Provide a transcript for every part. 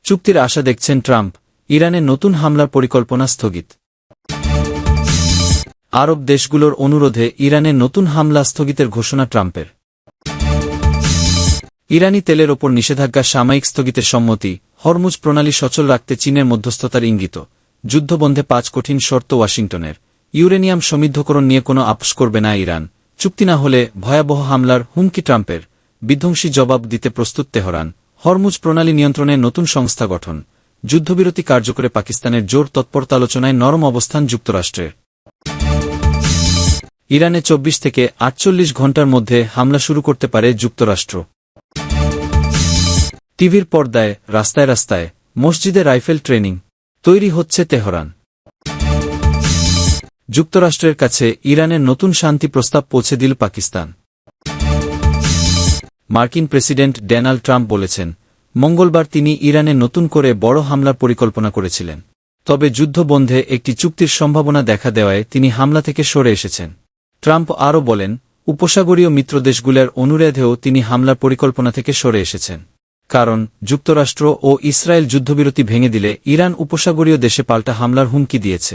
চুক্তির আশা দেখছেন ট্রাম্প। ইরানের নতুন হামলার পরিকল্পনা স্থগিত। আরব দেশগুলোর অনুরোধে ইরানের নতুন হামলা স্থগিতের ঘোষণা ট্রাম্পের। ইরানি তেলের ওপর নিষেধাজ্ঞা সাময়িক স্থগিতের সম্মতি। হরমুজ প্রণালী সচল রাখতে চীনের মধ্যস্থতার ইঙ্গিত। যুদ্ধবন্ধে 5 কঠিন শর্ত ওয়াশিংটনের। ইউরেনিয়াম সমৃদ্ধকরণ নিয়ে কোনো আপোষ করবে না ইরান। চুক্তি না হলে ভয়াবহ হামলার হুমকি ট্রাম্পের। বিধ্বংসী জবাব দিতে প্রস্তুত তেহরান। হরমুজ প্রণালী নিয়ন্ত্রণে নতুন সংস্থা গঠন। যুদ্ধবিরতি কার্যকরে পাকিস্তানের জোর তৎপরতা আলোচনায় নরম অবস্থান যুক্তরাষ্ট্রের। ইরানে 24 থেকে 48 ঘণ্টার মধ্যে হামলা শুরু করতে পারে যুক্তরাষ্ট্র। টিভির পর্দায়, রাস্তায় রাস্তায়, মসজিদে রাইফেল ট্রেনিং। তৈরি হচ্ছে তেহরান। যুক্তরাষ্ট্রের কাছে ইরানের নতুন শান্তি প্রস্তাব পৌঁছে দিল পাকিস্তান। মার্কিন প্রেসিডেন্ট ডোনাল্ড ট্রাম্প বলেছেন, মঙ্গলবার তিনি ইরানে নতুন করে বড় হামলার পরিকল্পনা করেছিলেন। তবে যুদ্ধ বন্ধে একটি চুক্তির সম্ভাবনা দেখা দেওয়ায় তিনি হামলা থেকে সরে এসেছেন। ট্রাম্প আরও বলেন, উপসাগরীয় মিত্রদেশগুলোর অনুরোধেও তিনি হামলার পরিকল্পনা থেকে সরে এসেছেন। কারণ যুক্তরাষ্ট্র ও ইসরায়েল যুদ্ধবিরতি ভেঙে দিলে ইরান উপসাগরীয় দেশে পাল্টা হামলার হুমকি দিয়েছে।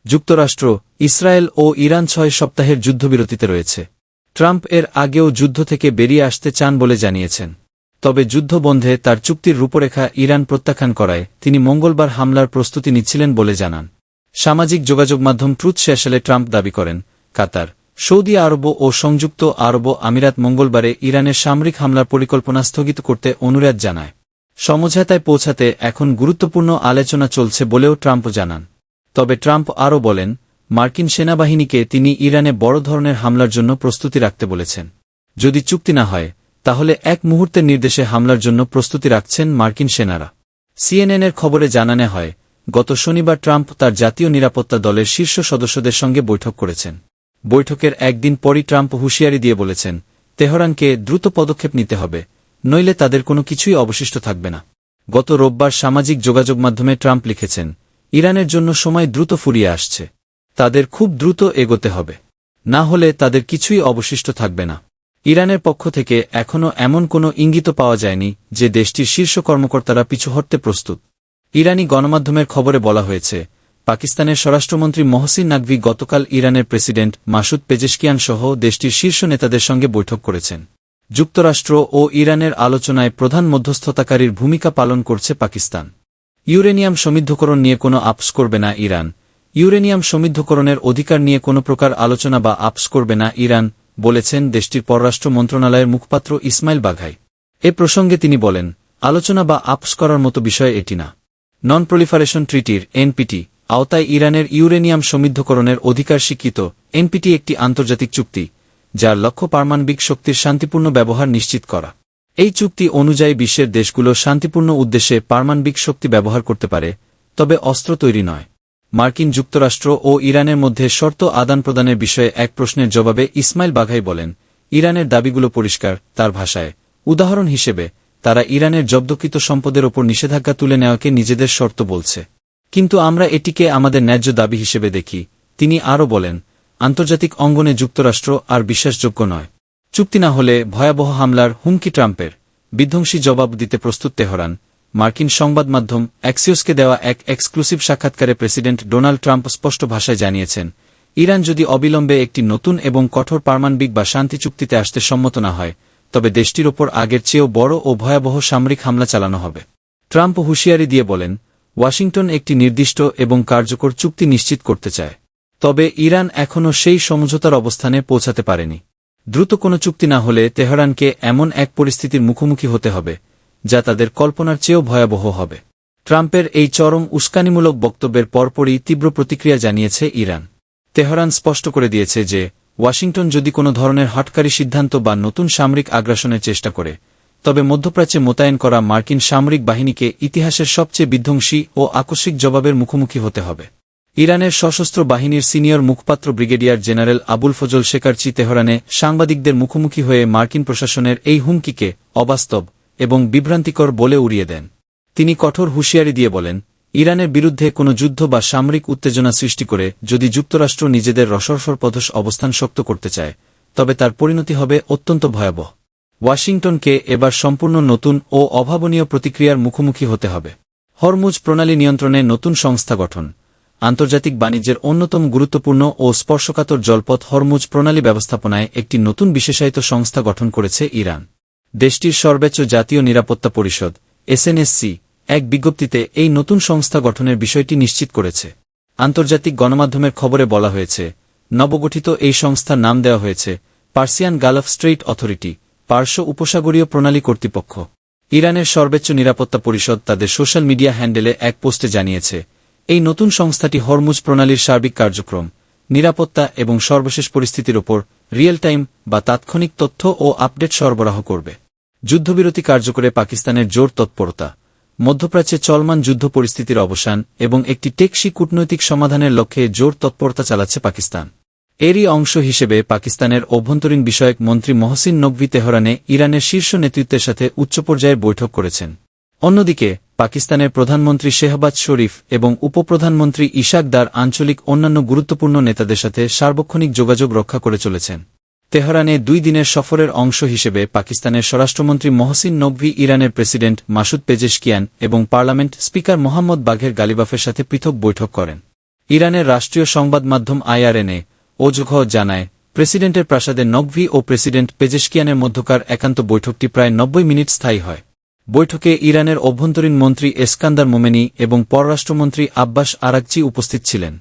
যুক্তরাষ্ট্র, ইসরায়েল ও ইরান 6 সপ্তাহের যুদ্ধবিরতিতে রয়েছে। ট্রাম্প এর আগেও যুদ্ধ থেকে বেরিয়ে আসতে চান বলে জানিয়েছেন। তবে যুদ্ধ বন্ধে তার চুক্তির রূপরেখা ইরান প্রত্যাখ্যান করায় তিনি মঙ্গলবার হামলার প্রস্তুতি নিচ্ছিলেন বলে জানান। সামাজিক যোগাযোগ মাধ্যম ট্রুথ সোশ্যালে ট্রাম্প দাবি করেন, কাতার, সৌদি আরব ও সংযুক্ত আরব আমিরাত মঙ্গলবারে ইরানের সামরিক হামলার পরিকল্পনা স্থগিত করতে অনুরোধ জানায়। সমঝোতায় পৌঁছাতে এখন গুরুত্বপূর্ণ আলোচনা চলছে বলেও ট্রাম্প জানান। তবে ট্রাম্প আরও বলেন, মার্কিন সেনাবাহিনীকে তিনি ইরানে বড় ধরনের হামলার জন্য প্রস্তুতি রাখতে বলেছেন। যদি চুক্তি না হয়, তাহলে এক মুহূর্তের নির্দেশে হামলার জন্য প্রস্তুতি রাখছেন মার্কিন সেনারা। সিএনএনের খবরে জানানো হয়, গত শনিবার ট্রাম্প তার জাতীয় নিরাপত্তা দলের শীর্ষ সদস্যদের সঙ্গে বৈঠক করেছেন। বৈঠকের একদিন পরই ট্রাম্প হুঁশিয়ারি দিয়ে বলেছেন, তেহরানকে দ্রুত পদক্ষেপ নিতে হবে, নইলে তাদের কোনো কিছুই অবশিষ্ট থাকবে না। গত রোববার সামাজিক যোগাযোগ মাধ্যমে ট্রাম্প লিখেছেন, ইরানের জন্য সময় দ্রুত ফুরিয়ে আসছে। তাদের খুব দ্রুত এগোতে হবে, না হলে তাদের কিছুই অবশিষ্ট থাকবে না। ইরানের পক্ষ থেকে এখনও এমন কোনো ইঙ্গিত পাওয়া যায়নি যে দেশটির শীর্ষ কর্মকর্তারা পিছু হটতে প্রস্তুত। ইরানি গণমাধ্যমের খবরে বলা হয়েছে, পাকিস্তানের স্বরাষ্ট্রমন্ত্রী মহসিন নাকভি গতকাল ইরানের প্রেসিডেন্ট মাসুদ পেজেশকিয়ান সহ দেশটির শীর্ষ নেতাদের সঙ্গে বৈঠক করেছেন। যুক্তরাষ্ট্র ও ইরানের আলোচনায় প্রধান মধ্যস্থতাকারীর ভূমিকা পালন করছে পাকিস্তান। ইউরেনিয়াম সমৃদ্ধকরণ নিয়ে কোনো আপোষ করবে না ইরান। ইউরেনিয়াম সমৃদ্ধকরণের অধিকার নিয়ে কোনো প্রকার আলোচনা বা আপোষ করবে না ইরান, বলেছেন দেশটির পররাষ্ট্র মন্ত্রণালয়ের মুখপাত্র ইসমাইল বাঘাই। এ প্রসঙ্গে তিনি বলেন, আলোচনা বা আপোষ করার মতো বিষয় এটি না। নন প্রলিফারেশন ট্রিটির এনপিটি আওতায় ইরানের ইউরেনিয়াম সমৃদ্ধকরণের অধিকার স্বীকৃত। এনপিটি একটি আন্তর্জাতিক চুক্তি, যার লক্ষ্য পারমাণবিক শক্তির শান্তিপূর্ণ ব্যবহার নিশ্চিত করা। এই চুক্তি অনুযায়ী বিশ্বের দেশগুলো শান্তিপূর্ণ উদ্দেশ্যে পারমাণবিক শক্তি ব্যবহার করতে পারে, তবে অস্ত্র তৈরি নয়। মার্কিন যুক্তরাষ্ট্র ও ইরানের মধ্যে শর্ত আদান প্রদানের বিষয়ে এক প্রশ্নের জবাবে ইসমাইল বাঘাই বলেন, ইরানের দাবিগুলো পরিষ্কার। তার ভাষায়, উদাহরণ হিসেবে তারা ইরানের জব্দকৃত সম্পদের ওপর নিষেধাজ্ঞা তুলে নেওয়াকে নিজেদের শর্ত বলছে, কিন্তু আমরা এটিকে আমাদের ন্যায্য দাবি হিসেবে দেখি। তিনি আরও বলেন, আন্তর্জাতিক অঙ্গনে যুক্তরাষ্ট্র আর বিশ্বাসযোগ্য নয়। চুক্তি না হলে ভয়াবহ হামলার হুমকি ট্রাম্পের। বিধ্বংসী জবাব দিতে প্রস্তুত তেহরান। মার্কিন সংবাদ মাধ্যম অ্যাক্সিওসকে দেওয়া এক এক্সক্লুসিভ সাক্ষাৎকারে প্রেসিডেন্ট ডোনাল্ড ট্রাম্প স্পষ্ট ভাষায় জানিয়েছেন, ইরান যদি অবিলম্বে একটি নতুন এবং কঠোর পারমাণবিক বা শান্তি চুক্তিতে আসতে সম্মত না হয়, তবে দেশটির ওপর আগের চেয়েও বড় ও ভয়াবহ সামরিক হামলা চালানো হবে। ট্রাম্প হুঁশিয়ারি দিয়ে বলেন, ওয়াশিংটন একটি নির্দিষ্ট এবং কার্যকর চুক্তি নিশ্চিত করতে চায়, তবে ইরান এখনও সেই সমঝোতার অবস্থানে পৌঁছাতে পারেনি। দ্রুত কোনো চুক্তি না হলে তেহরানকে এমন এক পরিস্থিতির মুখোমুখি হতে হবে, যা তাদের কল্পনার চেয়েও ভয়াবহ হবে। ট্রাম্পের এই চরম উস্কানিমূলক বক্তব্যের পরপরই তীব্র প্রতিক্রিয়া জানিয়েছে ইরান। তেহরান স্পষ্ট করে দিয়েছে যে, ওয়াশিংটন যদি কোনো ধরনের হঠকারী সিদ্ধান্ত বা নতুন সামরিক আগ্রাসনের চেষ্টা করে, তবে মধ্যপ্রাচ্যে মোতায়েন করা মার্কিন সামরিক বাহিনীকে ইতিহাসের সবচেয়ে বিধ্বংসী ও আকস্মিক জবাবের মুখোমুখি হতে হবে। ইরানের সশস্ত্র বাহিনীর সিনিয়র মুখপাত্র ব্রিগেডিয়ার জেনারেল আবুল ফজল শেকারচি তেহরানে সাংবাদিকদের মুখোমুখি হয়ে মার্কিন প্রশাসনের এই হুমকিকে অবাস্তব এবং বিভ্রান্তিকর বলে উড়িয়ে দেন। তিনি কঠোর হুঁশিয়ারি দিয়ে বলেন, ইরানের বিরুদ্ধে কোনো যুদ্ধ বা সামরিক উত্তেজনা সৃষ্টি করে যদি যুক্তরাষ্ট্র নিজেদের রসরফরপদশ অবস্থান শক্ত করতে চায়, তবে তার পরিণতি হবে অত্যন্ত ভয়াবহ। ওয়াশিংটনকে এবার সম্পূর্ণ নতুন ও অভাবনীয় প্রতিক্রিয়ার মুখোমুখি হতে হবে। হরমুজ প্রণালী নিয়ন্ত্রণে নতুন সংস্থা গঠন। আন্তর্জাতিক বাণিজ্যের অন্যতম গুরুত্বপূর্ণ ও স্পর্শকাতর জলপথ হরমুজ প্রণালী ব্যবস্থাপনায় একটি নতুন বিশেষায়িত সংস্থা গঠন করেছে ইরান। দেশটির সর্বোচ্চ জাতীয় নিরাপত্তা পরিষদ এসএনএসসি এক বিজ্ঞপ্তিতে এই নতুন সংস্থা গঠনের বিষয়টি নিশ্চিত করেছে। আন্তর্জাতিক গণমাধ্যমের খবরে বলা হয়েছে, নবগঠিত এই সংস্থার নাম দেওয়া হয়েছে পার্সিয়ান গালফ স্ট্রেইট অথরিটি, পার্শ্ব উপসাগরীয় প্রণালী কর্তৃপক্ষ। ইরানের সর্বোচ্চ নিরাপত্তা পরিষদ তাদের সোশ্যাল মিডিয়া হ্যান্ডেলে এক পোস্টে জানিয়েছে, এই নতুন সংস্থাটি হরমুজ প্রণালীর সার্বিক কার্যক্রম, নিরাপত্তা এবং সর্বশেষ পরিস্থিতির ওপর রিয়েল টাইম বা তাৎক্ষণিক তথ্য ও আপডেট সরবরাহ করবে। যুদ্ধবিরতি কার্যকরে পাকিস্তানের জোর তৎপরতা, মধ্যপ্রাচ্যে চলমান যুদ্ধ পরিস্থিতির অবসান এবং একটি টেকসই কূটনৈতিক সমাধানের লক্ষ্যে জোর তৎপরতা চালাচ্ছে পাকিস্তান। এরই অংশ হিসেবে পাকিস্তানের অভ্যন্তরীণ বিষয়ক মন্ত্রী মহসিন নকভি তেহরানে ইরানের শীর্ষ নেতৃত্বের সাথে উচ্চ পর্যায়ের বৈঠক করেছেন। অন্যদিকে পাকিস্তানের প্রধানমন্ত্রী শেহবাজ শরীফ এবং উপপ্রধানমন্ত্রী ইশাক দার আঞ্চলিক অন্যান্য গুরুত্বপূর্ণ নেতাদের সাথে সার্বক্ষণিক যোগাযোগ রক্ষা করে চলেছেন। তেহরানে 2 দিনের সফরের অংশ হিসেবে পাকিস্তানের স্বরাষ্ট্রমন্ত্রী মহসিন নকভি ইরানের প্রেসিডেন্ট মাসুদ পেজেশকিয়ান এবং পার্লামেন্ট স্পিকার মোহাম্মদ বাঘের গালিবাফের সাথে পৃথক বৈঠক করেন। ইরানের রাষ্ট্রীয় সংবাদ মাধ্যম IRNA ওজঘ জানায়, প্রেসিডেন্টের প্রাসাদে নকভি ও প্রেসিডেন্ট পেজেশকিয়ানের মধ্যকার একান্ত বৈঠকটি প্রায় 90 মিনিট স্থায়ী হয়। বৈঠকে ইরানের অভ্যন্তরীণ মন্ত্রী এসকান্দার মোমেনি এবং পররাষ্ট্রমন্ত্রী আব্বাস আরাকচি উপস্থিত ছিলেন।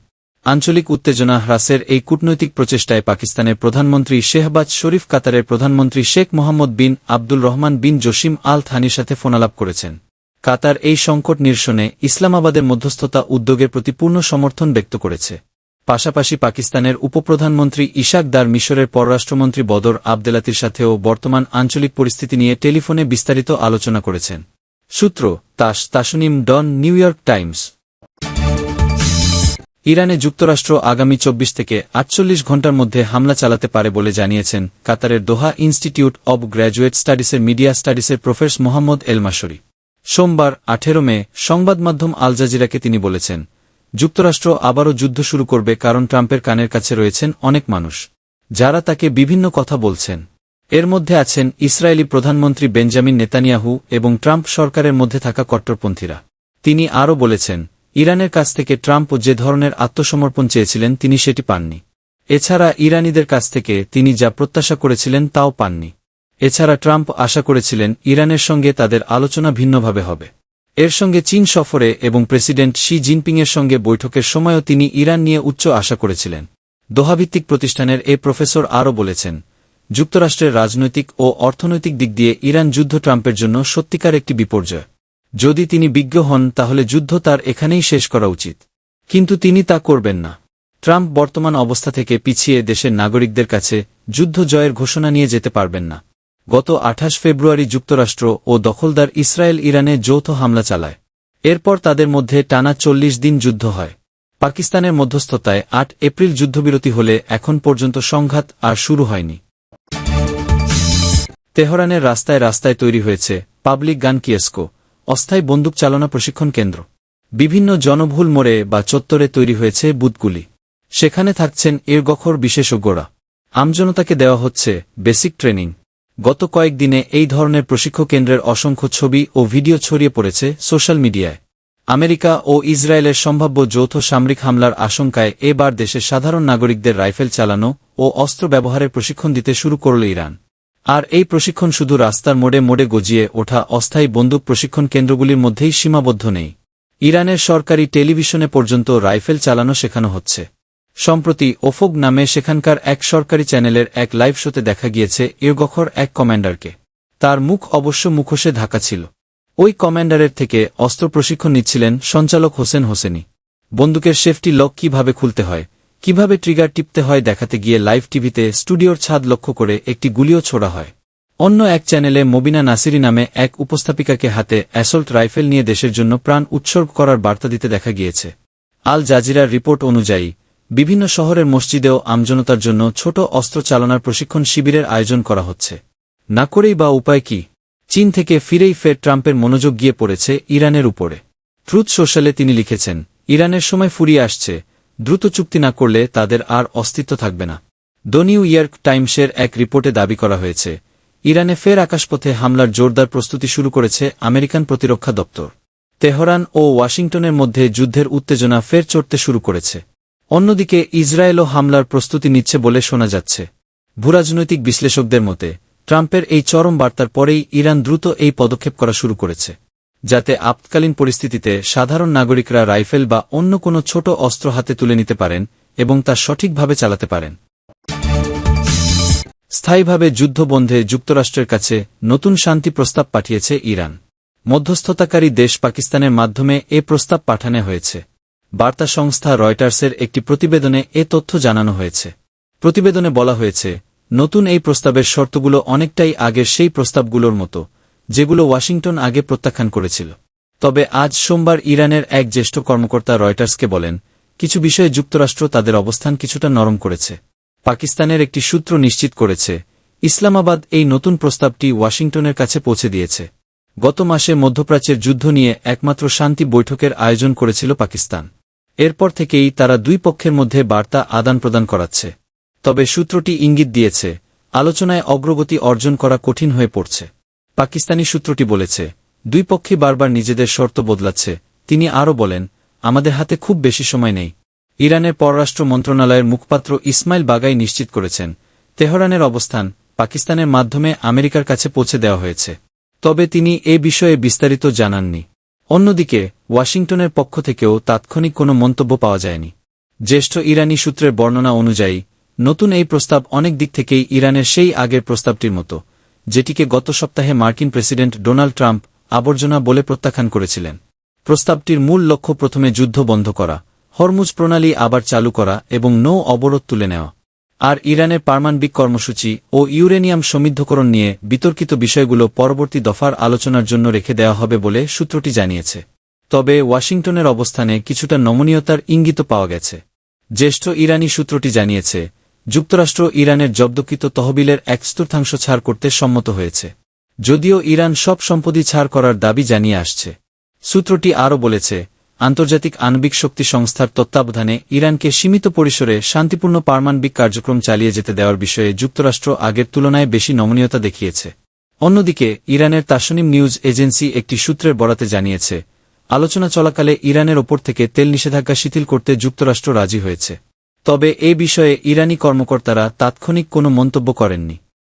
আঞ্চলিক উত্তেজনা হ্রাসের এই কূটনৈতিক প্রচেষ্টায় পাকিস্তানের প্রধানমন্ত্রী শেহবাজ শরীফ কাতারের প্রধানমন্ত্রী শেখ মোহাম্মদ বিন আব্দুল রহমান বিন জসিম আল থানির সাথে ফোনালাপ করেছেন। কাতার এই সংকট নিরসনে ইসলামাবাদের মধ্যস্থতা উদ্যোগের প্রতি পূর্ণ সমর্থন ব্যক্ত করেছে। পাশাপাশি পাকিস্তানের উপপ্রধানমন্ত্রী ইশাক দার মিশরের পররাষ্ট্রমন্ত্রী বদর আবদেলাতির সাথেও বর্তমান আঞ্চলিক পরিস্থিতি নিয়ে টেলিফোনে বিস্তারিত আলোচনা করেছেন। সূত্র তাসনিম ডন, নিউ ইয়র্ক টাইমস। ইরানে যুক্তরাষ্ট্র আগামী 24 থেকে 48 ঘণ্টার মধ্যে হামলা চালাতে পারে বলে জানিয়েছেন কাতারের দোহা ইনস্টিটিউট অব গ্র্যাজুয়েট স্টাডিসের মিডিয়া স্টাডিসের প্রফেসর মোহাম্মদ এল মাসরি। সোমবার 18 মে সংবাদ মাধ্যম আল জাজিরাকে তিনি বলেছেন, যুক্তরাষ্ট্র আবারও যুদ্ধ শুরু করবে কারণ ট্রাম্পের কানের কাছে রয়েছেন অনেক মানুষ, যারা তাকে বিভিন্ন কথা বলছেন। এর মধ্যে আছেন ইসরায়েলি প্রধানমন্ত্রী বেঞ্জামিন নেতানিয়াহু এবং ট্রাম্প সরকারের মধ্যে থাকা কট্টরপন্থীরা। তিনি আরও বলেছেন, ইরানের কাছ থেকে ট্রাম্প যে ধরনের আত্মসমর্পণ চেয়েছিলেন তিনি সেটি পাননি। এছাড়া ইরানিদের কাছ থেকে তিনি যা প্রত্যাশা করেছিলেন তাও পাননি। এছাড়া ট্রাম্প আশা করেছিলেন ইরানের সঙ্গে তাদের আলোচনা ভিন্নভাবে হবে। এর সঙ্গে চীন সফরে এবং প্রেসিডেন্ট শি জিনপিংয়ের সঙ্গে বৈঠকের সময়ও তিনি ইরান নিয়ে উচ্চ আশা করেছিলেন। দোহাভিত্তিক প্রতিষ্ঠানের এই প্রফেসর আরও বলেছেন, যুক্তরাষ্ট্রের রাজনৈতিক ও অর্থনৈতিক দিক দিয়ে ইরান যুদ্ধ ট্রাম্পের জন্য সত্যিকার একটি বিপর্যয়। যদি তিনি বিজ্ঞ হন তাহলে যুদ্ধ তার এখানেই শেষ করা উচিত, কিন্তু তিনি তা করবেন না। ট্রাম্প বর্তমান অবস্থা থেকে পিছিয়ে দেশের নাগরিকদের কাছে যুদ্ধ জয়ের ঘোষণা নিয়ে যেতে পারবেন না। গত 28 ফেব্রুয়ারি যুক্তরাষ্ট্র ও দখলদার ইসরায়েল ইরানে যৌথ হামলা চালায়। এরপর তাদের মধ্যে টানা 40 দিন যুদ্ধ হয়। পাকিস্তানের মধ্যস্থতায় 8 এপ্রিল যুদ্ধবিরতি হলে এখন পর্যন্ত সংঘাত আর শুরু হয়নি। তেহরানের রাস্তায় রাস্তায় তৈরি হয়েছে পাবলিক গান কিয়েস্কো, অস্থায়ী বন্দুক চালনা প্রশিক্ষণ কেন্দ্র। বিভিন্ন জনবহুল মোড়ে বা চত্বরে তৈরি হয়েছে বুথগুলি। সেখানে থাকছেন এরগখর বিশেষজ্ঞরা। আমজনতাকে দেওয়া হচ্ছে বেসিক ট্রেনিং। গত কয়েকদিনে এই ধরনের প্রশিক্ষণ কেন্দ্রের অসংখ্য ছবি ও ভিডিও ছড়িয়ে পড়েছে সোশ্যাল মিডিয়ায়। আমেরিকা ও ইসরায়েলের সম্ভাব্য যৌথ সামরিক হামলার আশঙ্কায় এবার দেশের সাধারণ নাগরিকদের রাইফেল চালানো ও অস্ত্র ব্যবহারের প্রশিক্ষণ দিতে শুরু করল ইরান। আর এই প্রশিক্ষণ শুধু রাস্তার মোড়ে মোড়ে গজিয়ে ওঠা অস্থায়ী বন্দুক প্রশিক্ষণ কেন্দ্রগুলির মধ্যেই সীমাবদ্ধ নেই। ইরানের সরকারি টেলিভিশনে পর্যন্ত রাইফেল চালানো শেখানো হচ্ছে। সম্প্রতি ওফোগ নামে সেখানকার এক সরকারি চ্যানেলের এক লাইভ শোতে দেখা গিয়েছে এরগখর এক কমান্ডারকে। তার মুখ অবশ্য মুখোশে ঢাকা ছিল। ওই কমান্ডারের থেকে অস্ত্র প্রশিক্ষণ নিচ্ছিলেন সঞ্চালক হোসেন হোসেনি। বন্দুকের সেফটি লক কিভাবে খুলতে হয়, কিভাবে ট্রিগার টিপতে হয় দেখাতে গিয়ে লাইভ টিভিতে স্টুডিওর ছাদ লক্ষ্য করে একটি গুলিও ছোড়া হয়। অন্য এক চ্যানেলে মবিনা নাসিরি নামে এক উপস্থাপিকাকে হাতে অ্যাসল্ট রাইফেল নিয়ে দেশের জন্য প্রাণ উৎসর্গ করার বার্তা দিতে দেখা গিয়েছে। আল জাজিরার রিপোর্ট অনুযায়ী বিভিন্ন শহরের মসজিদেও আমজনতার জন্য ছোট অস্ত্র চালনার প্রশিক্ষণ শিবিরের আয়োজন করা হচ্ছে। না করেই বা উপায় কি? চীন থেকে ফিরেই ফের ট্রাম্পের মনোযোগ গিয়ে পড়েছে ইরানের উপরে। ট্রুথ সোশ্যালে তিনি লিখেছেন, ইরানের সময় ফুরিয়ে আসছে, দ্রুত চুক্তি না করলে তাদের আর অস্তিত্ব থাকবে না। দ্য নিউ ইয়র্ক টাইমসের এক রিপোর্টে দাবি করা হয়েছে, ইরানে ফের আকাশপথে হামলার জোরদার প্রস্তুতি শুরু করেছে আমেরিকান প্রতিরক্ষা দপ্তর। তেহরান ও ওয়াশিংটনের মধ্যে যুদ্ধের উত্তেজনা ফের চড়তে শুরু করেছে। অন্যদিকে ইসরায়েলও হামলার প্রস্তুতি নিচ্ছে বলে শোনা যাচ্ছে। ভূরাজনৈতিক বিশ্লেষকদের মতে ট্রাম্পের এই চরম বার্তার পরেই ইরান দ্রুত এই পদক্ষেপ করা শুরু করেছে, যাতে আপৎকালীন পরিস্থিতিতে সাধারণ নাগরিকরা রাইফেল বা অন্য কোনো ছোট অস্ত্র হাতে তুলে নিতে পারেন এবং তা সঠিকভাবে চালাতে পারেন। স্থায়ীভাবে যুদ্ধ বন্ধে যুক্তরাষ্ট্রের কাছে নতুন শান্তি প্রস্তাব পাঠিয়েছে ইরান। মধ্যস্থতাকারী দেশ পাকিস্তানের মাধ্যমে এ প্রস্তাব পাঠানো হয়েছে। বার্তা সংস্থা রয়টার্সের একটি প্রতিবেদনে এ তথ্য জানানো হয়েছে। প্রতিবেদনে বলা হয়েছে, নতুন এই প্রস্তাবের শর্তগুলো অনেকটাই আগের সেই প্রস্তাবগুলোর মতো, যেগুলো ওয়াশিংটন আগে প্রত্যাখ্যান করেছিল। তবে আজ সোমবার ইরানের এক জ্যেষ্ঠ কর্মকর্তা রয়টার্সকে বলেন, কিছু বিষয়ে যুক্তরাষ্ট্র তাদের অবস্থান কিছুটা নরম করেছে। পাকিস্তানের একটি সূত্র নিশ্চিত করেছে, ইসলামাবাদ এই নতুন প্রস্তাবটি ওয়াশিংটনের কাছে পৌঁছে দিয়েছে। গত মাসে মধ্যপ্রাচ্যের যুদ্ধ নিয়ে একমাত্র শান্তি বৈঠকের আয়োজন করেছিল পাকিস্তান। এরপর থেকেই তারা দুই পক্ষের মধ্যে বার্তা আদান প্রদান করাচ্ছে। তবে সূত্রটি ইঙ্গিত দিয়েছে, আলোচনায় অগ্রগতি অর্জন করা কঠিন হয়ে পড়ছে। পাকিস্তানি সূত্রটি বলেছে, দুই পক্ষই বারবার নিজেদের শর্ত বদলাচ্ছে। তিনি আরও বলেন, আমাদের হাতে খুব বেশি সময় নেই। ইরানের পররাষ্ট্র মন্ত্রণালয়ের মুখপাত্র ইসমাইল বাগাই নিশ্চিত করেছেন, তেহরানের অবস্থান পাকিস্তানের মাধ্যমে আমেরিকার কাছে পৌঁছে দেওয়া হয়েছে। তবে তিনি এ বিষয়ে বিস্তারিত জানাননি। অন্যদিকে ওয়াশিংটনের পক্ষ থেকেও তাৎক্ষণিক কোনো মন্তব্য পাওয়া যায়নি। জ্যেষ্ঠ ইরানি সূত্রের বর্ণনা অনুযায়ী নতুন এই প্রস্তাব অনেক দিক থেকেই ইরানের সেই আগের প্রস্তাবটির মতো, যেটিকে গত সপ্তাহে মার্কিন প্রেসিডেন্ট ডোনাল্ড ট্রাম্প আবর্জনা বলে প্রত্যাখ্যান করেছিলেন। প্রস্তাবটির মূল লক্ষ্য প্রথমে যুদ্ধ বন্ধ করা, হরমুজ প্রণালী আবার চালু করা এবং নৌ অবরোধ তুলে নেওয়া। আর ইরানের পারমাণবিক কর্মসূচি ও ইউরেনিয়াম সমৃদ্ধকরণ নিয়ে বিতর্কিত বিষয়গুলো পরবর্তী দফার আলোচনার জন্য রেখে দেওয়া হবে বলে সূত্রটি জানিয়েছে। তবে ওয়াশিংটনের অবস্থানে কিছুটা নমনীয়তার ইঙ্গিত পাওয়া গেছে। জ্যেষ্ঠ ইরানি সূত্রটি জানিয়েছে, যুক্তরাষ্ট্র ইরানের জব্দকৃত তহবিলের 1/4 ছাড় করতে সম্মত হয়েছে, যদিও ইরান সব সম্পত্তি ছাড় করার দাবি জানিয়ে আসছে। সূত্রটি আরও বলেছে, আন্তর্জাতিক আণবিক শক্তি সংস্থার তত্ত্বাবধানে ইরানকে সীমিত পরিসরে শান্তিপূর্ণ পারমাণবিক কার্যক্রম চালিয়ে যেতে দেওয়ার বিষয়ে যুক্তরাষ্ট্র আগের তুলনায় বেশি নমনীয়তা দেখিয়েছে। অন্যদিকে ইরানের তাসনিম নিউজ এজেন্সি একটি সূত্রের বরাতে জানিয়েছে, আলোচনা চলাকালে ইরানের ওপর থেকে তেল নিষেধাজ্ঞা শিথিল করতে যুক্তরাষ্ট্র রাজি হয়েছে। তবে এ বিষয়ে ইরানি কর্মকর্তারা তাৎক্ষণিক কোনো মন্তব্য করেননি।